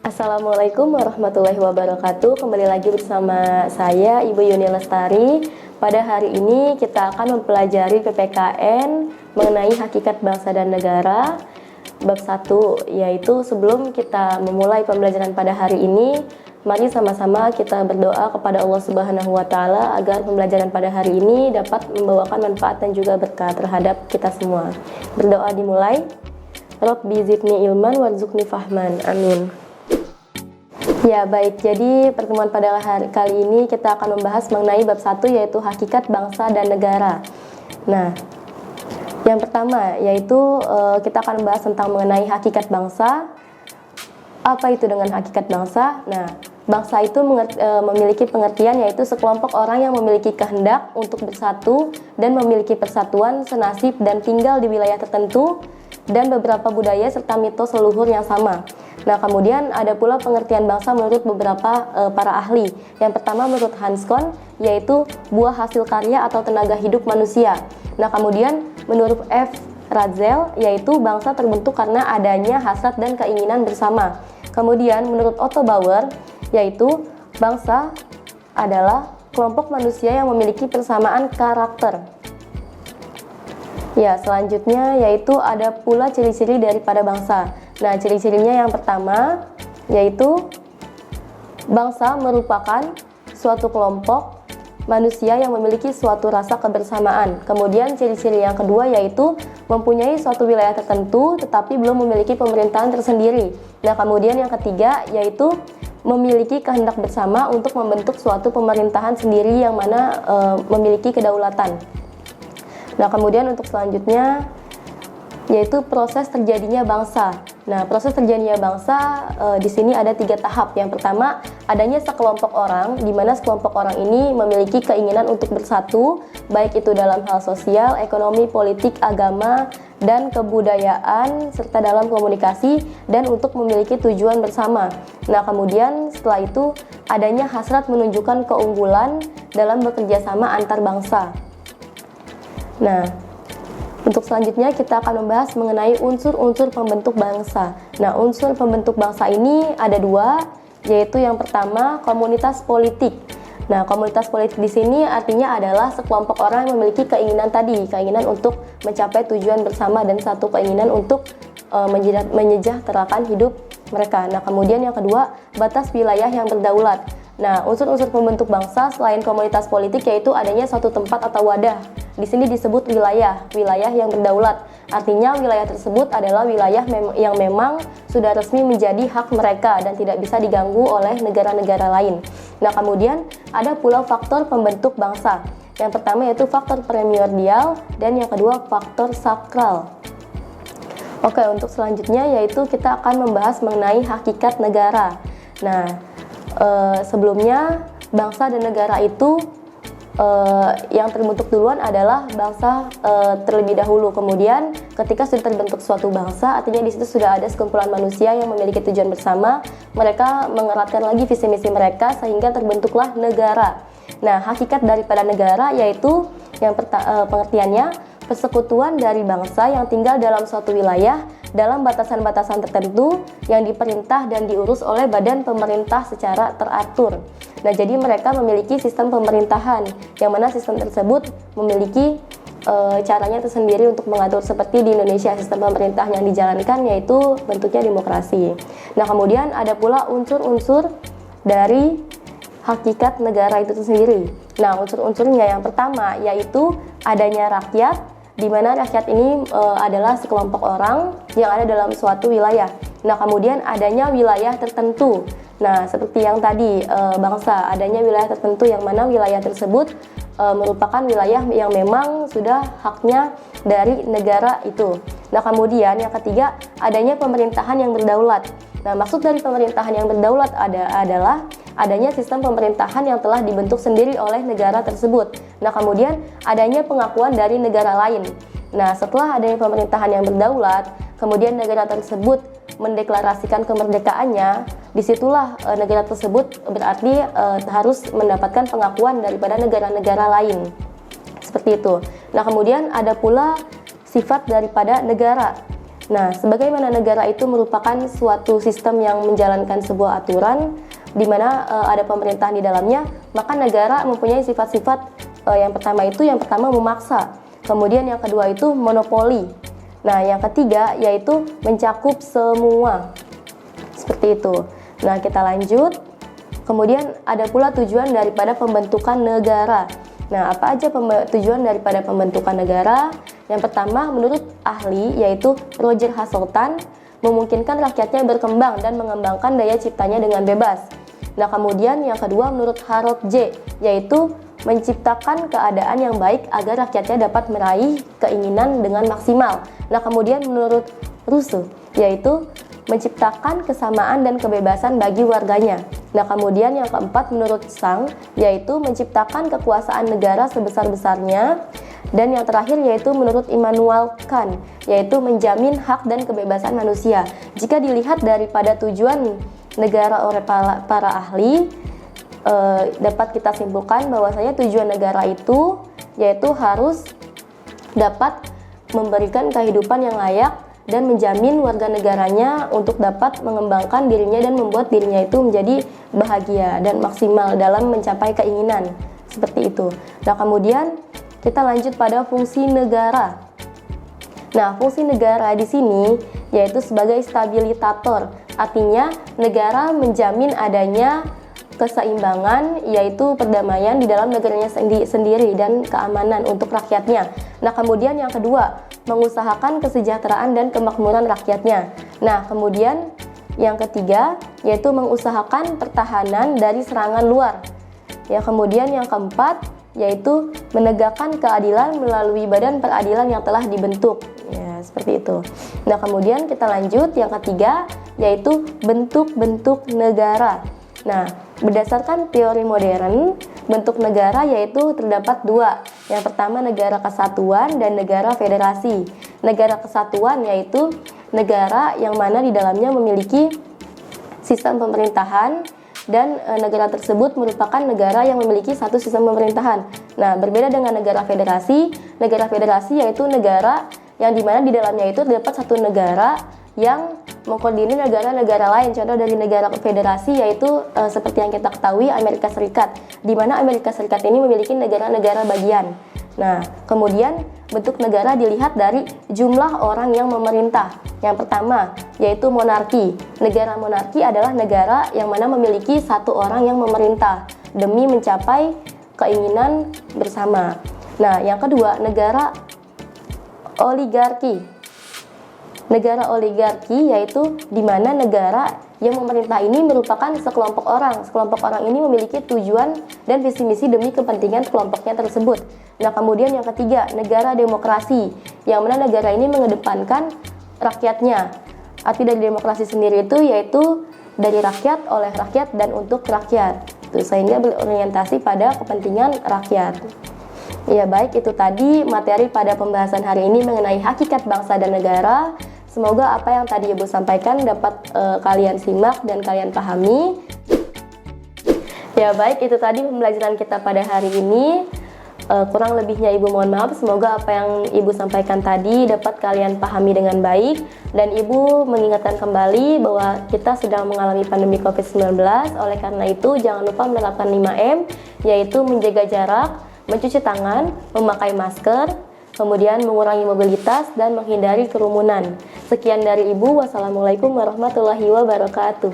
Assalamualaikum warahmatullahi wabarakatuh. Kembali lagi bersama saya Ibu Yuni Lestari. Pada hari ini kita akan mempelajari PPKN mengenai hakikat bangsa dan negara bab 1, yaitu sebelum kita memulai pembelajaran pada hari ini, mari sama-sama kita berdoa kepada Allah Subhanahu wa taala agar pembelajaran pada hari ini dapat membawakan manfaat dan juga berkah terhadap kita semua. Berdoa dimulai. Rabbi zidni ilman warzuqni fahman. Amin. Ya baik, jadi pertemuan pada kali ini kita akan membahas mengenai bab 1, yaitu hakikat bangsa dan negara. Nah, yang pertama yaitu kita akan membahas tentang mengenai hakikat bangsa. Apa itu dengan hakikat bangsa? Nah, bangsa itu memiliki pengertian yaitu sekelompok orang yang memiliki kehendak untuk bersatu dan memiliki persatuan, senasib dan tinggal di wilayah tertentu dan beberapa budaya serta mitos leluhur yang sama. Nah, kemudian ada pula pengertian bangsa menurut beberapa para ahli. Yang pertama menurut Hans Kohn, yaitu buah hasil karya atau tenaga hidup manusia. Nah, kemudian menurut F. Ratzel, yaitu bangsa terbentuk karena adanya hasrat dan keinginan bersama. Kemudian menurut Otto Bauer, yaitu bangsa adalah kelompok manusia yang memiliki persamaan karakter. Ya, selanjutnya yaitu ada pula ciri-ciri daripada bangsa. Nah, ciri-cirinya yang pertama yaitu bangsa merupakan suatu kelompok manusia yang memiliki suatu rasa kebersamaan. Kemudian ciri-ciri yang kedua yaitu mempunyai suatu wilayah tertentu tetapi belum memiliki pemerintahan tersendiri. Nah, kemudian yang ketiga yaitu memiliki kehendak bersama untuk membentuk suatu pemerintahan sendiri yang mana memiliki kedaulatan. Nah, kemudian untuk selanjutnya yaitu proses terjadinya bangsa. Nah, proses terjadinya bangsa di sini ada 3 tahap. Yang pertama, adanya sekelompok orang, di mana sekelompok orang ini memiliki keinginan untuk bersatu, baik itu dalam hal sosial, ekonomi, politik, agama, dan kebudayaan, serta dalam komunikasi, dan untuk memiliki tujuan bersama. Nah, kemudian setelah itu adanya hasrat menunjukkan keunggulan dalam bekerja sama antar bangsa. Nah, untuk selanjutnya kita akan membahas mengenai unsur-unsur pembentuk bangsa. Nah, unsur pembentuk bangsa ini ada 2, yaitu yang pertama komunitas politik. Nah, komunitas politik di sini artinya adalah sekelompok orang yang memiliki keinginan untuk mencapai tujuan bersama dan satu keinginan untuk menyejahterakan hidup mereka. Nah, kemudian yang kedua, batas wilayah yang berdaulat. Nah, unsur-unsur pembentuk bangsa selain komunitas politik yaitu adanya suatu tempat atau wadah. Di sini disebut wilayah yang berdaulat. Artinya wilayah tersebut adalah wilayah yang memang sudah resmi menjadi hak mereka dan tidak bisa diganggu oleh negara-negara lain. Nah, kemudian ada pula faktor pembentuk bangsa. Yang pertama yaitu faktor primordial dan yang kedua faktor sakral. Oke, untuk selanjutnya yaitu kita akan membahas mengenai hakikat negara. Nah, sebelumnya bangsa dan negara itu yang terbentuk duluan adalah bangsa terlebih dahulu. Kemudian ketika sudah terbentuk suatu bangsa, artinya di situ sudah ada sekumpulan manusia yang memiliki tujuan bersama. Mereka mengeratkan lagi visi misi mereka sehingga terbentuklah negara. Nah, hakikat daripada negara yaitu yang pengertiannya persekutuan dari bangsa yang tinggal dalam suatu wilayah dalam batasan-batasan tertentu yang diperintah dan diurus oleh badan pemerintah secara teratur. Nah, jadi mereka memiliki sistem pemerintahan yang mana sistem tersebut memiliki caranya tersendiri untuk mengatur. Seperti di Indonesia, sistem pemerintah yang dijalankan yaitu bentuknya demokrasi. Nah, kemudian ada pula unsur-unsur dari hakikat negara itu sendiri. Nah, unsur-unsurnya yang pertama yaitu adanya rakyat, di mana rakyat ini adalah sekelompok orang yang ada dalam suatu wilayah. Nah, kemudian adanya wilayah tertentu. Nah, seperti yang tadi bangsa, adanya wilayah tertentu yang mana wilayah tersebut merupakan wilayah yang memang sudah haknya dari negara itu. Nah, kemudian yang ketiga adanya pemerintahan yang berdaulat. Nah, maksud dari pemerintahan yang berdaulat adalah adanya sistem pemerintahan yang telah dibentuk sendiri oleh negara tersebut. Nah, kemudian adanya pengakuan dari negara lain. Nah, setelah adanya pemerintahan yang berdaulat, kemudian negara tersebut mendeklarasikan kemerdekaannya, disitulah negara tersebut berarti harus mendapatkan pengakuan daripada negara-negara lain. Seperti itu. Nah, kemudian ada pula sifat daripada negara. Nah, sebagaimana negara itu merupakan suatu sistem yang menjalankan sebuah aturan di mana ada pemerintahan di dalamnya, maka negara mempunyai sifat-sifat yang pertama memaksa, kemudian yang kedua itu monopoli. Nah, yang ketiga yaitu mencakup semua. Seperti itu. Nah, kita lanjut. Kemudian ada pula tujuan daripada pembentukan negara. Nah, apa aja tujuan daripada pembentukan negara? Yang pertama, menurut ahli yaitu Roger Hasseltine, memungkinkan rakyatnya berkembang dan mengembangkan daya ciptanya dengan bebas. Nah, kemudian yang kedua menurut Harold J, yaitu menciptakan keadaan yang baik agar rakyatnya dapat meraih keinginan dengan maksimal. Nah, kemudian menurut Rousseau, yaitu menciptakan kesamaan dan kebebasan bagi warganya. Nah, kemudian yang keempat menurut Sang, yaitu menciptakan kekuasaan negara sebesar-besarnya. Dan yang terakhir yaitu menurut Immanuel Kant, yaitu menjamin hak dan kebebasan manusia. Jika dilihat daripada tujuan negara oleh para ahli, dapat kita simpulkan bahwasanya tujuan negara itu yaitu harus dapat memberikan kehidupan yang layak dan menjamin warga negaranya untuk dapat mengembangkan dirinya dan membuat dirinya itu menjadi bahagia dan maksimal dalam mencapai keinginan. Seperti itu. Nah, kemudian kita lanjut pada fungsi negara. Nah, fungsi negara di sini yaitu sebagai stabilitator. Artinya, negara menjamin adanya keseimbangan yaitu perdamaian di dalam negaranya sendiri dan keamanan untuk rakyatnya. Nah, kemudian yang kedua, mengusahakan kesejahteraan dan kemakmuran rakyatnya. Nah, kemudian yang ketiga yaitu mengusahakan pertahanan dari serangan luar. Ya, kemudian yang keempat yaitu menegakkan keadilan melalui badan peradilan yang telah dibentuk. Ya, seperti itu. Nah, kemudian kita lanjut yang ketiga yaitu bentuk-bentuk negara. Nah, berdasarkan teori modern, bentuk negara yaitu terdapat dua. Yang pertama negara kesatuan dan negara federasi. Negara kesatuan yaitu negara yang mana di dalamnya memiliki sistem pemerintahan dan negara tersebut merupakan negara yang memiliki satu sistem pemerintahan. Nah, berbeda dengan negara federasi yaitu negara yang dimana di dalamnya itu terdapat satu negara yang mengkoordinir negara-negara lain. Contoh dari negara federasi yaitu seperti yang kita ketahui Amerika Serikat, di mana Amerika Serikat ini memiliki negara-negara bagian. Nah, kemudian bentuk negara dilihat dari jumlah orang yang memerintah. Yang pertama yaitu monarki. Negara monarki adalah negara yang mana memiliki satu orang yang memerintah demi mencapai keinginan bersama. Nah, yang kedua negara oligarki. Negara oligarki yaitu di mana negara yang memerintah ini merupakan sekelompok orang. Sekelompok orang ini memiliki tujuan dan visi misi demi kepentingan kelompoknya tersebut. Nah, kemudian yang ketiga, negara demokrasi, yang mana negara ini mengedepankan rakyatnya. Arti dari demokrasi sendiri itu yaitu dari rakyat, oleh rakyat, dan untuk rakyat. Sehingga berorientasi pada kepentingan rakyat. Ya, baik, itu tadi materi pada pembahasan hari ini mengenai hakikat bangsa dan negara. Semoga apa yang tadi Ibu sampaikan dapat kalian simak dan kalian pahami. Ya, baik, itu tadi pembelajaran kita pada hari ini. Kurang lebihnya Ibu mohon maaf. Semoga apa yang Ibu sampaikan tadi dapat kalian pahami dengan baik. Dan Ibu mengingatkan kembali bahwa kita sedang mengalami pandemi COVID-19. Oleh karena itu, jangan lupa menerapkan 5M, yaitu menjaga jarak, mencuci tangan, memakai masker, kemudian mengurangi mobilitas dan menghindari kerumunan. Sekian dari Ibu. Wassalamualaikum warahmatullahi wabarakatuh.